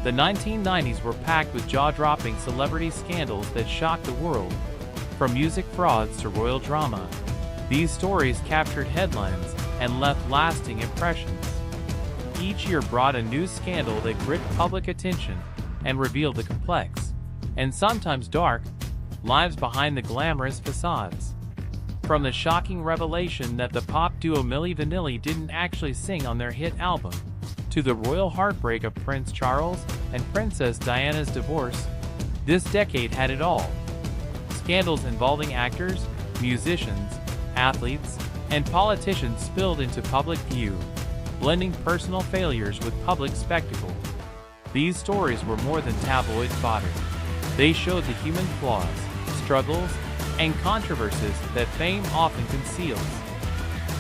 The 1990s were packed with jaw-dropping celebrity scandals that shocked the world. From music frauds to royal drama, these stories captured headlines and left lasting impressions. Each year brought a new scandal that gripped public attention and revealed the complex, and sometimes dark, lives behind the glamorous facades. From the shocking revelation that the pop duo Milli Vanilli didn't actually sing on their hit album, to the royal heartbreak of Prince Charles and Princess Diana's divorce, this decade had it all. Scandals involving actors, musicians, athletes, and politicians spilled into public view, blending personal failures with public spectacle. These stories were more than tabloid fodder. They showed the human flaws, struggles, and controversies that fame often conceals.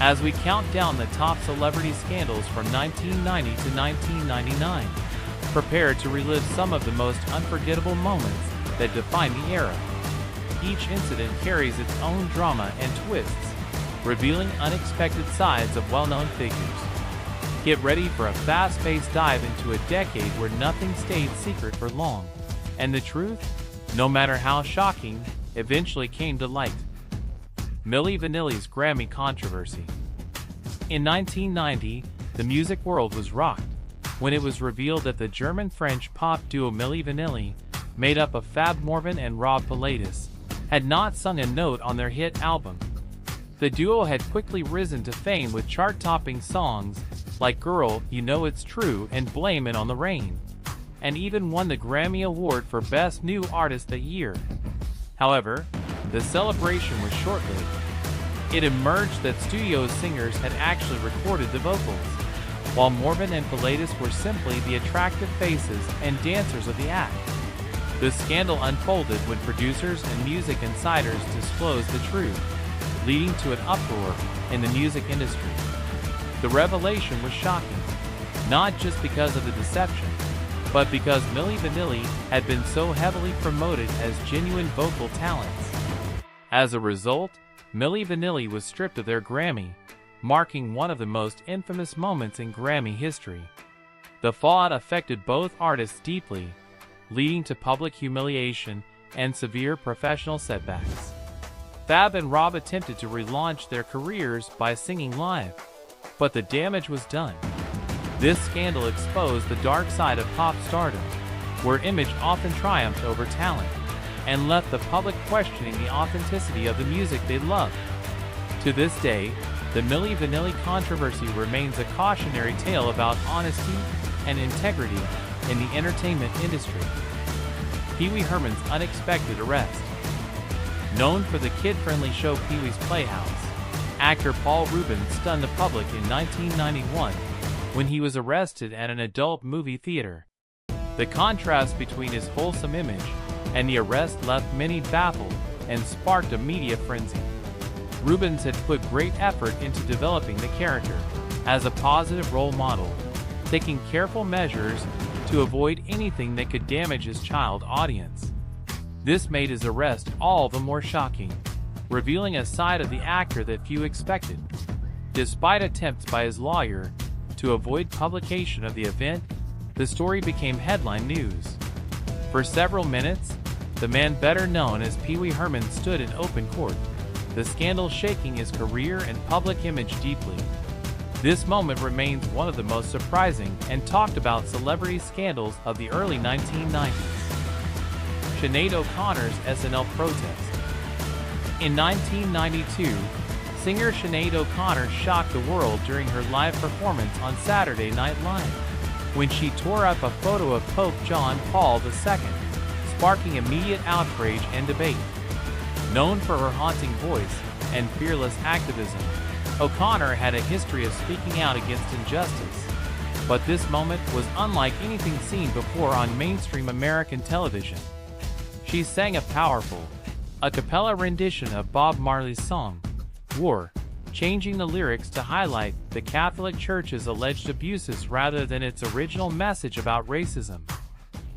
As we count down the top celebrity scandals from 1990 to 1999, prepare to relive some of the most unforgettable moments that defined the era. Each incident carries its own drama and twists, revealing unexpected sides of well-known figures. Get ready for a fast-paced dive into a decade where nothing stayed secret for long, and the truth, no matter how shocking, eventually came to light. Milli Vanilli's Grammy controversy. In 1990, the music world was rocked when it was revealed that the German-French pop duo Milli Vanilli, made up of Fab Morvan and Rob Pilatus, had not sung a note on their hit album. The duo had quickly risen to fame with chart-topping songs like Girl, You Know It's True and Blame It on the Rain, and even won the Grammy Award for Best New Artist that year. However, the celebration was short-lived. It emerged that studio singers had actually recorded the vocals, while Morvan and Pilatus were simply the attractive faces and dancers of the act. The scandal unfolded when producers and music insiders disclosed the truth, leading to an uproar in the music industry. The revelation was shocking, not just because of the deception, but because Milli Vanilli had been so heavily promoted as genuine vocal talents. As a result, Milli Vanilli was stripped of their Grammy, marking one of the most infamous moments in Grammy history. The fallout affected both artists deeply, leading to public humiliation and severe professional setbacks. Fab and Rob attempted to relaunch their careers by singing live, but the damage was done. This scandal exposed the dark side of pop stardom, where image often triumphed over talent, and left the public questioning the authenticity of the music they loved. To this day, the Milli Vanilli controversy remains a cautionary tale about honesty and integrity in the entertainment industry. Pee Wee Herman's unexpected arrest. Known for the kid-friendly show Pee-wee's Playhouse, actor Paul Rubens stunned the public in 1991 when he was arrested at an adult movie theater. The contrast between his wholesome image and the arrest left many baffled and sparked a media frenzy. Rubens had put great effort into developing the character as a positive role model, taking careful measures to avoid anything that could damage his child audience. This made his arrest all the more shocking, revealing a side of the actor that few expected. Despite attempts by his lawyer to avoid publication of the event, the story became headline news. For several minutes, the man better known as Pee Wee Herman stood in open court, the scandal shaking his career and public image deeply. This moment remains one of the most surprising and talked about celebrity scandals of the early 1990s. Sinéad O'Connor's SNL protest. In 1992, singer Sinéad O'Connor shocked the world during her live performance on Saturday Night Live, when she tore up a photo of Pope John Paul II, sparking immediate outrage and debate. Known for her haunting voice and fearless activism, O'Connor had a history of speaking out against injustice, but this moment was unlike anything seen before on mainstream American television. She sang a powerful, a cappella rendition of Bob Marley's song, War, changing the lyrics to highlight the Catholic Church's alleged abuses rather than its original message about racism.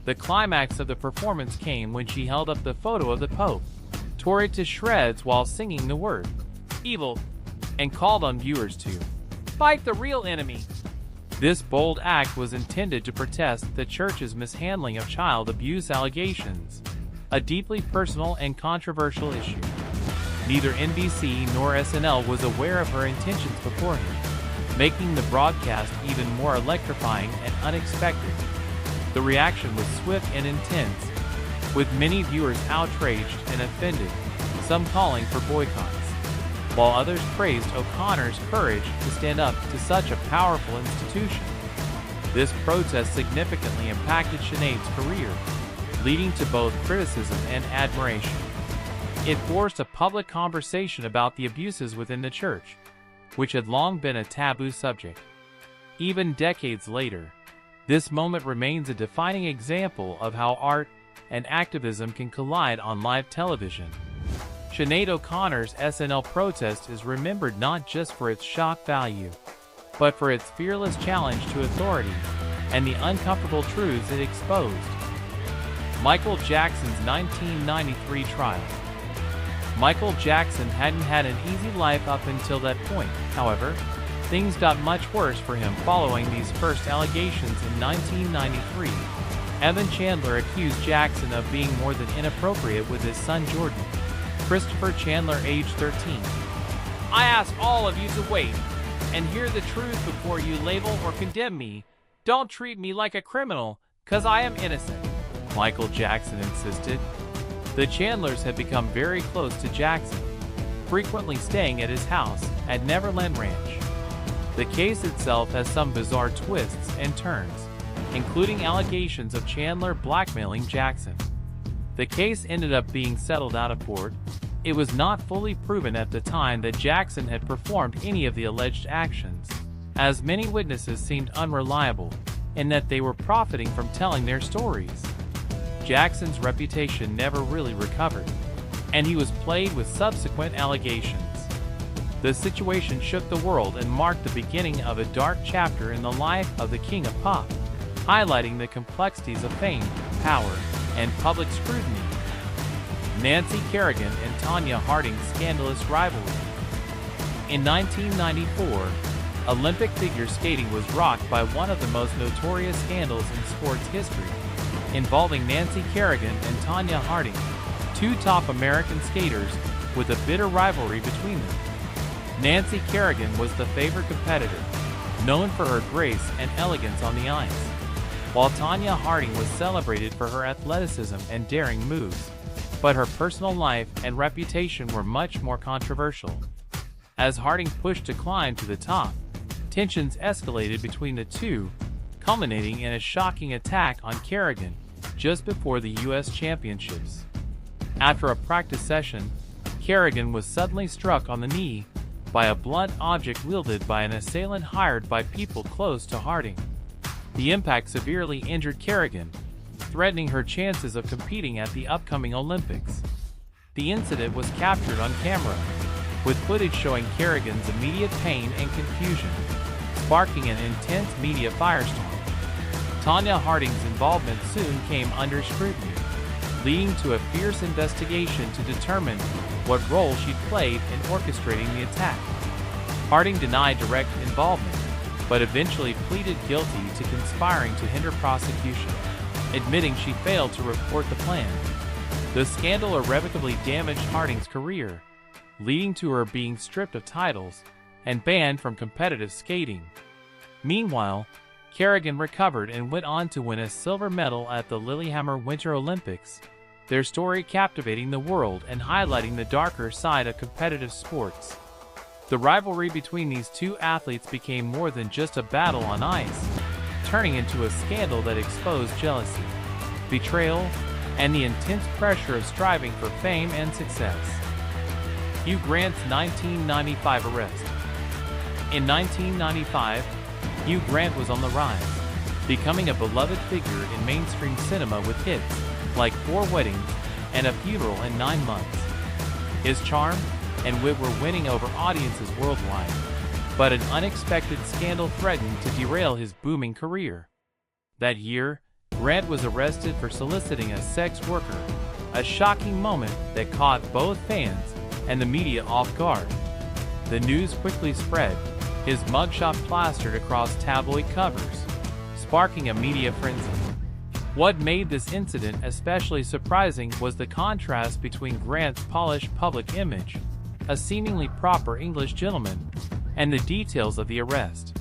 The climax of the performance came when she held up the photo of the Pope, tore it to shreds while singing the word, evil, and called on viewers to fight the real enemy. This bold act was intended to protest the church's mishandling of child abuse allegations, a deeply personal and controversial issue. Neither NBC nor SNL was aware of her intentions beforehand, making the broadcast even more electrifying and unexpected. The reaction was swift and intense, with many viewers outraged and offended, some calling for boycotts, while others praised O'Connor's courage to stand up to such a powerful institution. This protest significantly impacted Sinéad's career, leading to both criticism and admiration. It forced a public conversation about the abuses within the church, which had long been a taboo subject. Even decades later, this moment remains a defining example of how art and activism can collide on live television. Sinéad O'Connor's SNL protest is remembered not just for its shock value, but for its fearless challenge to authority and the uncomfortable truths it exposed. Michael Jackson's 1993 trial. Michael Jackson hadn't had an easy life up until that point. However, things got much worse for him following these first allegations in 1993. Evan Chandler accused Jackson of being more than inappropriate with his son Jordan, Christopher Chandler, age 13. "I ask all of you to wait and hear the truth before you label or condemn me. Don't treat me like a criminal, 'cause I am innocent," Michael Jackson insisted. The Chandlers had become very close to Jackson, frequently staying at his house at Neverland Ranch. The case itself has some bizarre twists and turns, including allegations of Chandler blackmailing Jackson. The case ended up being settled out of court. It was not fully proven at the time that Jackson had performed any of the alleged actions, as many witnesses seemed unreliable, and that they were profiting from telling their stories. Jackson's reputation never really recovered, and he was plagued with subsequent allegations. The situation shook the world and marked the beginning of a dark chapter in the life of the king of pop, highlighting the complexities of fame, power, and public scrutiny. Nancy Kerrigan and Tonya Harding's scandalous rivalry. In 1994, Olympic figure skating was rocked by one of the most notorious scandals in sports history, involving Nancy Kerrigan and Tonya Harding, two top American skaters with a bitter rivalry between them. Nancy Kerrigan was the favored competitor, known for her grace and elegance on the ice, while Tonya Harding was celebrated for her athleticism and daring moves, but her personal life and reputation were much more controversial. As Harding pushed to climb to the top, tensions escalated between the two, culminating in a shocking attack on Kerrigan just before the U.S. Championships. After a practice session, Kerrigan was suddenly struck on the knee by a blunt object wielded by an assailant hired by people close to Harding. The impact severely injured Kerrigan, threatening her chances of competing at the upcoming Olympics. The incident was captured on camera, with footage showing Kerrigan's immediate pain and confusion, sparking an intense media firestorm. Tonya Harding's involvement soon came under scrutiny, leading to a fierce investigation to determine what role she played in orchestrating the attack. Harding denied direct involvement, but eventually pleaded guilty to conspiring to hinder prosecution, admitting she failed to report the plan. The scandal irrevocably damaged Harding's career, leading to her being stripped of titles and banned from competitive skating. Meanwhile, Kerrigan recovered and went on to win a silver medal at the Lillehammer Winter Olympics, their story captivating the world and highlighting the darker side of competitive sports. The rivalry between these two athletes became more than just a battle on ice, turning into a scandal that exposed jealousy, betrayal, and the intense pressure of striving for fame and success. Hugh Grant's 1995 arrest. In 1995, Hugh Grant was on the rise, becoming a beloved figure in mainstream cinema with hits like 4 Weddings and A Funeral in 9 Months. His charm and wit were winning over audiences worldwide, but an unexpected scandal threatened to derail his booming career. That year, Grant was arrested for soliciting a sex worker, a shocking moment that caught both fans and the media off guard. The news quickly spread, his mugshot plastered across tabloid covers, sparking a media frenzy. What made this incident especially surprising was the contrast between Grant's polished public image, a seemingly proper English gentleman, and the details of the arrest.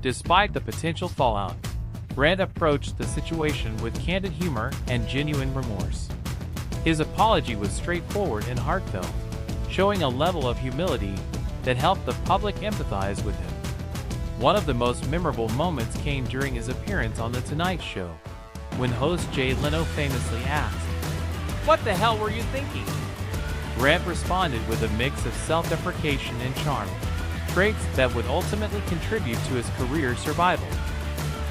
Despite the potential fallout, Grant approached the situation with candid humor and genuine remorse. His apology was straightforward and heartfelt, showing a level of humility that helped the public empathize with him. One of the most memorable moments came during his appearance on The Tonight Show, when host Jay Leno famously asked, "What the hell were you thinking?" Grant responded with a mix of self-deprecation and charm, traits that would ultimately contribute to his career survival.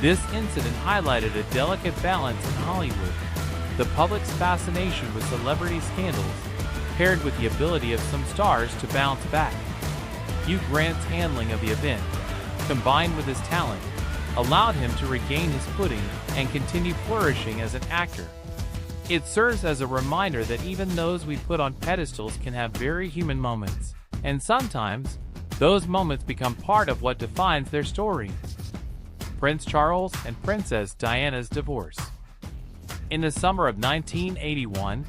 This incident highlighted a delicate balance in Hollywood: the public's fascination with celebrity scandals, paired with the ability of some stars to bounce back. Hugh Grant's handling of the event, combined with his talent, allowed him to regain his footing and continue flourishing as an actor. It serves as a reminder that even those we put on pedestals can have very human moments, and sometimes, those moments become part of what defines their story. Prince Charles and Princess Diana's divorce. In the summer of 1981,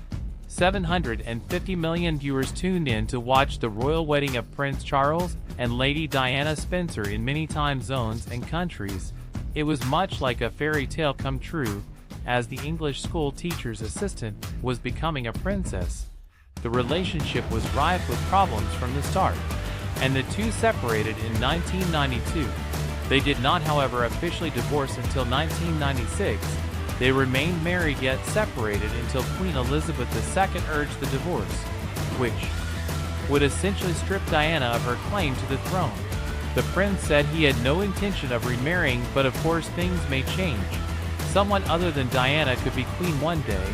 750 million viewers tuned in to watch the royal wedding of Prince Charles and Lady Diana Spencer in many time zones and countries. It was much like a fairy tale come true, as the English school teacher's assistant was becoming a princess. The relationship was rife with problems from the start, and the two separated in 1992. They did not, however, officially divorce until 1996. They remained married yet separated until Queen Elizabeth II urged the divorce, which would essentially strip Diana of her claim to the throne. The prince said he had no intention of remarrying, but of course things may change. Someone other than Diana could be queen one day.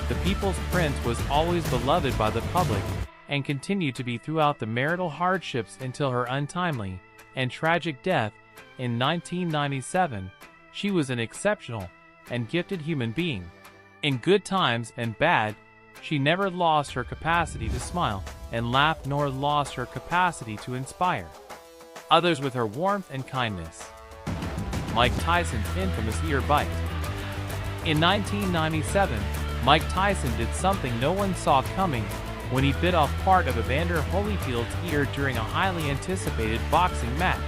The people's prince was always beloved by the public, and continued to be throughout the marital hardships until her untimely and tragic death in 1997. She was an exceptional and gifted human being. In good times and bad, she never lost her capacity to smile and laugh, nor lost her capacity to inspire others with her warmth and kindness. Mike Tyson's infamous ear bite. In 1997, Mike Tyson did something no one saw coming when he bit off part of Evander Holyfield's ear during a highly anticipated boxing match.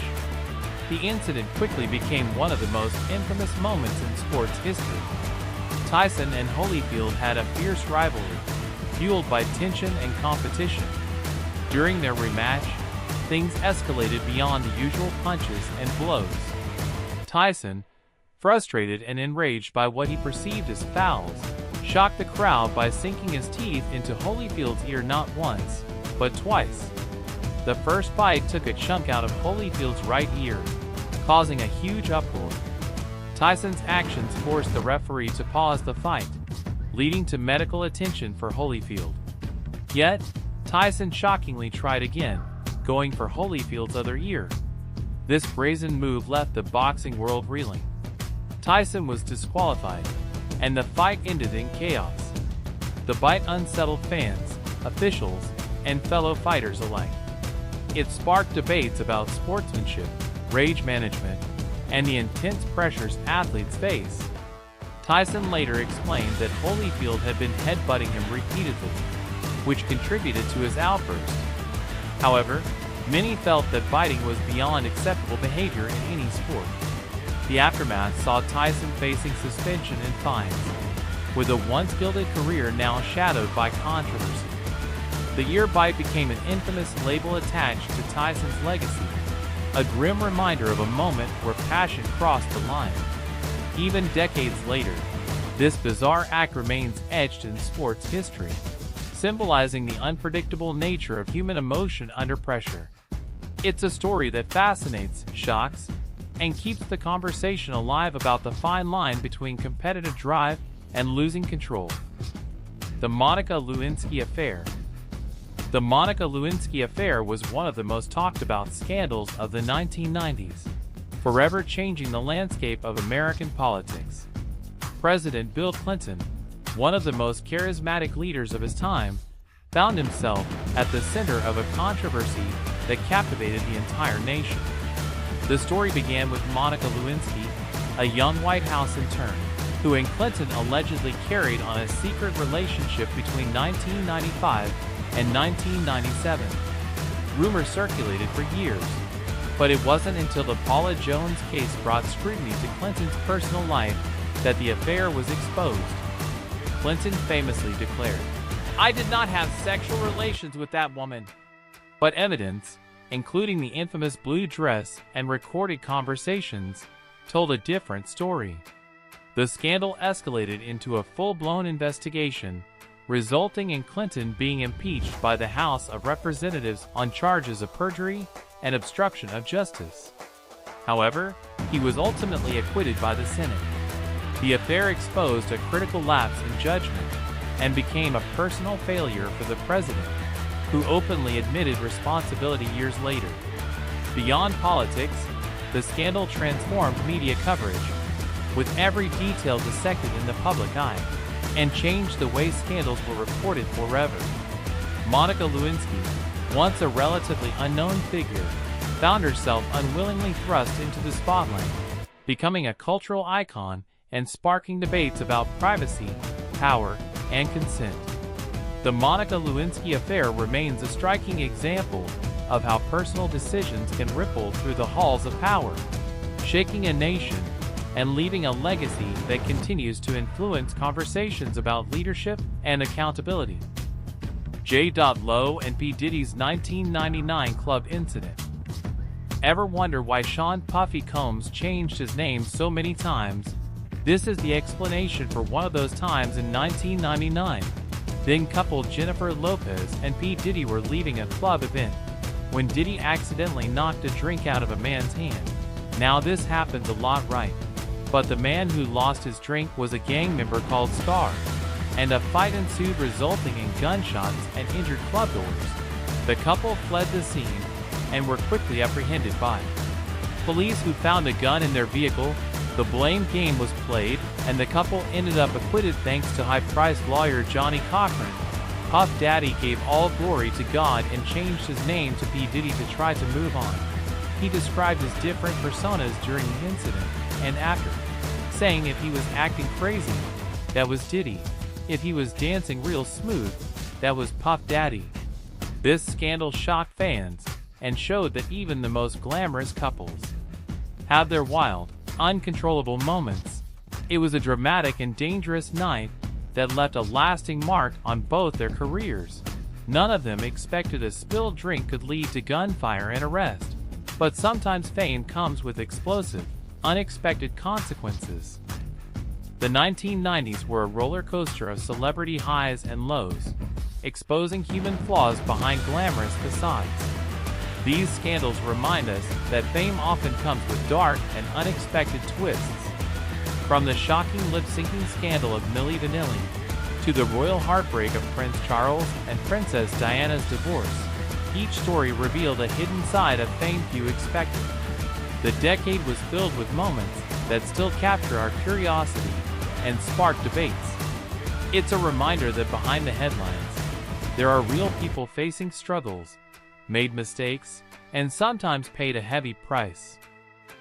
The incident quickly became one of the most infamous moments in sports history. Tyson and Holyfield had a fierce rivalry, fueled by tension and competition. During their rematch, things escalated beyond the usual punches and blows. Tyson, frustrated and enraged by what he perceived as fouls, shocked the crowd by sinking his teeth into Holyfield's ear not once, but twice. The first bite took a chunk out of Holyfield's right ear, causing a huge uproar. Tyson's actions forced the referee to pause the fight, leading to medical attention for Holyfield. Yet, Tyson shockingly tried again, going for Holyfield's other ear. This brazen move left the boxing world reeling. Tyson was disqualified, and the fight ended in chaos. The bite unsettled fans, officials, and fellow fighters alike. It sparked debates about sportsmanship, rage management, and the intense pressures athletes face. Tyson later explained that Holyfield had been headbutting him repeatedly, which contributed to his outburst. However, many felt that biting was beyond acceptable behavior in any sport. The aftermath saw Tyson facing suspension and fines, with a once gilded career now shadowed by controversy. The ear bite became an infamous label attached to Tyson's legacy, a grim reminder of a moment where passion crossed the line. Even decades later, this bizarre act remains etched in sports history, symbolizing the unpredictable nature of human emotion under pressure. It's a story that fascinates, shocks, and keeps the conversation alive about the fine line between competitive drive and losing control. The Monica Lewinsky Affair. The Monica Lewinsky affair was one of the most talked about scandals of the 1990s, forever changing the landscape of American politics. President Bill Clinton, one of the most charismatic leaders of his time, found himself at the center of a controversy that captivated the entire nation. The story began with Monica Lewinsky, a young White House intern, who and Clinton allegedly carried on a secret relationship between 1995 and 1997. Rumors circulated for years, but it wasn't until the Paula Jones case brought scrutiny to Clinton's personal life that the affair was exposed. Clinton famously declared, "I did not have sexual relations with that woman." But evidence, including the infamous blue dress and recorded conversations, told a different story. The scandal escalated into a full-blown investigation, resulting in Clinton being impeached by the House of Representatives on charges of perjury and obstruction of justice. However, he was ultimately acquitted by the Senate. The affair exposed a critical lapse in judgment and became a personal failure for the president, who openly admitted responsibility years later. Beyond politics, the scandal transformed media coverage, with every detail dissected in the public eye, and changed the way scandals were reported forever. Monica Lewinsky, once a relatively unknown figure, found herself unwillingly thrust into the spotlight, becoming a cultural icon and sparking debates about privacy, power, and consent. The Monica Lewinsky affair remains a striking example of how personal decisions can ripple through the halls of power, shaking a nation and leaving a legacy that continues to influence conversations about leadership and accountability. J. Lo and P. Diddy's 1999 club incident. Ever wonder why Sean Puffy Combs changed his name so many times? This is the explanation for one of those times in 1999. Then couple Jennifer Lopez and P. Diddy were leaving a club event when Diddy accidentally knocked a drink out of a man's hand. Now this happens a lot, right? But the man who lost his drink was a gang member called Scar, and a fight ensued resulting in gunshots and injured club doors. The couple fled the scene and were quickly apprehended by police, who found a gun in their vehicle. The blame game was played, and the couple ended up acquitted thanks to high-priced lawyer Johnny Cochran. Puff Daddy gave all glory to God and changed his name to P. Diddy to try to move on. He described his different personas during the incident and after, saying if he was acting crazy, that was Diddy. If he was dancing real smooth, that was Puff Daddy. This scandal shocked fans and showed that even the most glamorous couples have their wild, uncontrollable moments. It was a dramatic and dangerous night that left a lasting mark on both their careers. None of them expected a spilled drink could lead to gunfire and arrest, but sometimes fame comes with explosive, unexpected consequences. The 1990s were a roller coaster of celebrity highs and lows, exposing human flaws behind glamorous facades. These scandals remind us that fame often comes with dark and unexpected twists. From the shocking lip-syncing scandal of Milli Vanilli to the royal heartbreak of Prince Charles and Princess Diana's divorce, each story revealed a hidden side of fame few expected. The decade was filled with moments that still capture our curiosity and spark debates. It's a reminder that behind the headlines, there are real people facing struggles, made mistakes, and sometimes paid a heavy price.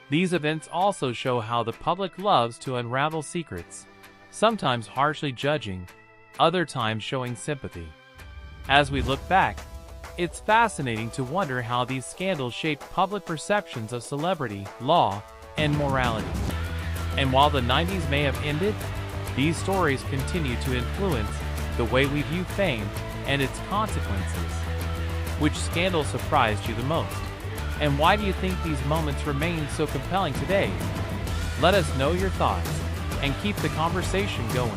These events also show how the public loves to unravel secrets, sometimes harshly judging, other times showing sympathy. As we look back, it's fascinating to wonder how these scandals shaped public perceptions of celebrity, law, and morality. And while the 90s may have ended, these stories continue to influence the way we view fame and its consequences. Which scandal surprised you the most? And why do you think these moments remain so compelling today? Let us know your thoughts and keep the conversation going.